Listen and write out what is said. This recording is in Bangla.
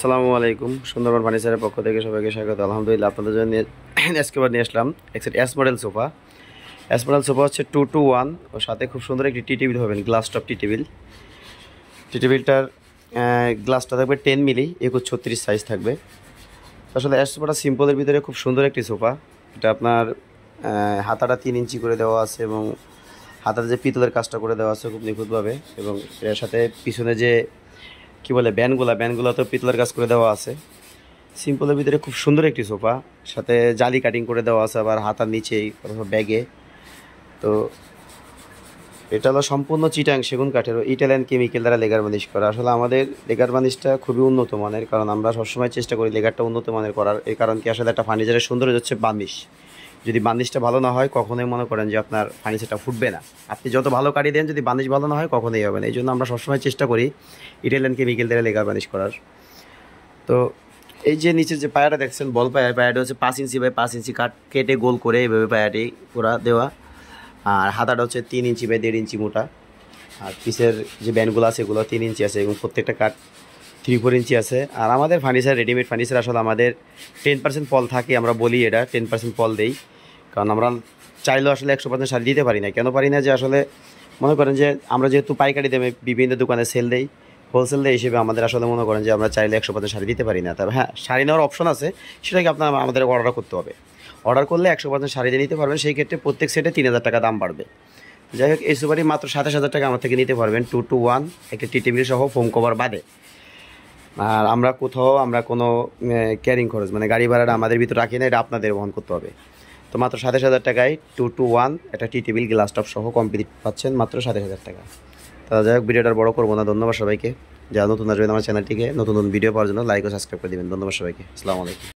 আসসালামু আলাইকুম। সুন্দরবন ফার্নিচারের পক্ষ থেকে সবাইকে স্বাগত। আলহামদুলিল্লাহ, আপনাদের জন্য আজকেবার নিয়ে আসলাম একটা S model sofa. S model sofa হচ্ছে 2-to-1, ওর সাথে খুব সুন্দর একটি টি টেবিল পাবেন, গ্লাস টপ টি টেবিল। টি টেবিলটার গ্লাসটা থাকবে 10 মিলি, 21-36 সাইজ থাকবে। আসলে এস সোফাটা সিম্পলের ভিতরে খুব সুন্দর একটি সোফা। এটা আপনার হাতাটা 3 ইঞ্চি করে দেওয়া আছে এবং হাতাতে যে পিতলের কাজটা করে দেওয়া আছে খুব নিখুঁতভাবে, এবং এর সাথে পিছনে যে কি বলে ব্যানগুলো তো পিতলের কাজ করে দেওয়া আছে। সিম্পলের ভিতরে খুব সুন্দর একটি সোফা, সাথে জালি কাটিং করে দেওয়া আছে আবার হাতার নিচেই ব্যাগে। তো এটা হলো সম্পূর্ণ চিটাং সেগুন কাঠের ইটালিয়ান কেমিক্যাল দ্বারা লেগার বার্নিশ করা। আসলে আমাদের লেগার বার্নিশটা খুবই উন্নত মানের, কারণ আমরা সবসময় চেষ্টা করি লেগারটা উন্নত মানের করার। এই কারণ কি, আসলে একটা ফার্নিচারের সৌন্দর্য হচ্ছে বার্নিশ। যদি বার্নিশটা ভালো না হয়, কখনোই মনে করেন যে আপনার ফার্নিচারটা ফুটবে না। আপনি যত ভালো কাটি দেন, যদি বার্নিশ ভালো না হয় কখনোই হবে না। এই জন্য আমরা সবসময় চেষ্টা করি ইটালিয়ান কেমিক্যাল দ্বারা লেগার বার্নিশ করার। তো এই যে নিচের যে পায়াটা দেখছেন, বল পায়াটা হচ্ছে 5 ইঞ্চি বাই 5 ইঞ্চি কেটে গোল করে এইভাবে পায়াটি পুরা দেওয়া। আর হাতাটা হচ্ছে 3 ইঞ্চি বাই 1.5 ইঞ্চি মোটা। আর পিসের যে ব্যান্ডগুলো আছে এগুলো 3 ইঞ্চি আছে, এবং প্রত্যেকটা কাঠ 3-4 ইঞ্চি আছে। আর আমাদের ফার্নিচার, রেডিমেড ফার্নিচার আসলে আমাদের 10% পল থাকে। আমরা বলি এটা 10% পল দেই, কারণ আমরা চাইলেও আসলে 100% শাড়ি দিতে পারি না। কেন পারি না, যে আসলে মনে করেন যে আমরা যেহেতু পাইকারি দামে বিভিন্ন দোকানে সেল দেই, হোলসেল দেয় হিসেবে আমাদের আসলে মনে করেন যে আমরা চাইলে 100% শাড়ি দিতে পারি না। তবে হ্যাঁ, শাড়ি নেওয়ার অপশন আছে, সেটাকে আপনার আমাদের অর্ডার করতে হবে। অর্ডার করলে 100% শাড়ি দিয়ে নিতে পারবেন। সেই ক্ষেত্রে প্রত্যেক সেটে 3000 টাকা দাম বাড়বে। যাই হোক, এই সুপারি মাত্র 27,000 টাকা আমার থেকে নিতে পারবেন, 2-to-1 একটা টি টেবিল সহ, ফোম কভার বাদে। আর আমরা কোথাও কোনো ক্যারিং খরচ মানে গাড়ি ভাড়াটা আমাদের ভিতরে রাখি না, এটা আপনাদের বহন করতে হবে। তো মাত্র 27,000 টাকায় 2-to-1 একটা টি টেবিল গ্লাস টপ সহ কমপ্লিট পাচ্ছেন মাত্র 27,000 টাকা। তাহলে যাই হোক, ভিডিওটা বড় করবো না। ধন্যবাদ সবাইকে। যারা নতুন আসবেন আমার চ্যানেলটিকে নতুন নতুন ভিডিও পাওয়ার জন্য লাইক ও সাবস্ক্রাইব করে দেবেন। ধন্যবাদ সবাইকে। আসসালামু আলাইকুম।